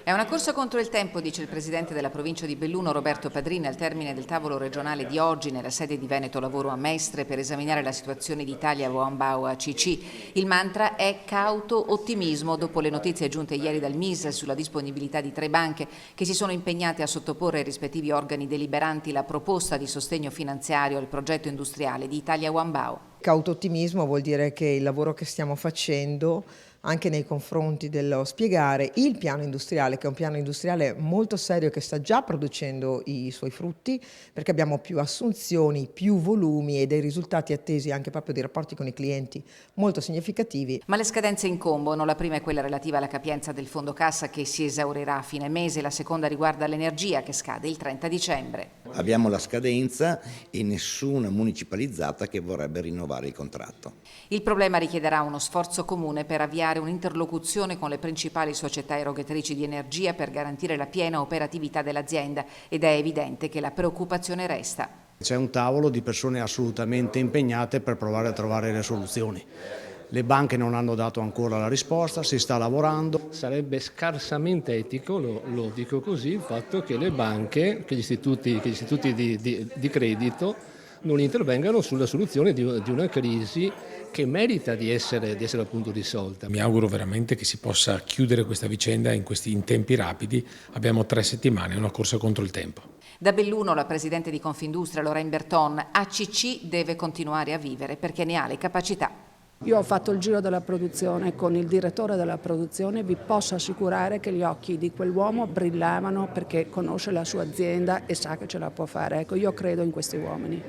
È una corsa contro il tempo, dice il presidente della provincia di Belluno Roberto Padrini al termine del tavolo regionale di oggi nella sede di Veneto Lavoro a Mestre per esaminare la situazione di Italia Wambao ACC. Il mantra è cauto ottimismo dopo le notizie giunte ieri dal MIS sulla disponibilità di 3 banche che si sono impegnate a sottoporre ai rispettivi organi deliberanti la proposta di sostegno finanziario al progetto industriale di Italia Wambao. Cauto ottimismo vuol dire che il lavoro che stiamo facendo anche nei confronti dello spiegare il piano industriale, che è un piano industriale molto serio che sta già producendo i suoi frutti, perché abbiamo più assunzioni, più volumi e dei risultati attesi anche proprio dei rapporti con i clienti molto significativi. Ma le scadenze incombono, la prima è quella relativa alla capienza del fondo cassa che si esaurirà a fine mese, la seconda riguarda l'energia che scade il 30 dicembre. Abbiamo la scadenza e nessuna municipalizzata che vorrebbe rinnovare il contratto. Il problema richiederà uno sforzo comune per avviare un'interlocuzione con le principali società erogatrici di energia per garantire la piena operatività dell'azienda ed è evidente che la preoccupazione resta. C'è un tavolo di persone assolutamente impegnate per provare a trovare le soluzioni. Le banche non hanno dato ancora la risposta, si sta lavorando. Sarebbe scarsamente etico, lo dico così, il fatto che le banche, che gli istituti di credito non intervengano sulla soluzione di una crisi che merita di essere appunto risolta. Mi auguro veramente che si possa chiudere questa vicenda in tempi rapidi. Abbiamo 3 settimane, è una corsa contro il tempo. Da Belluno la presidente di Confindustria Lorraine Berton, ACC deve continuare a vivere perché ne ha le capacità. Io ho fatto il giro della produzione con il direttore della produzione, vi posso assicurare che gli occhi di quell'uomo brillavano perché conosce la sua azienda e sa che ce la può fare. Ecco, io credo in questi uomini.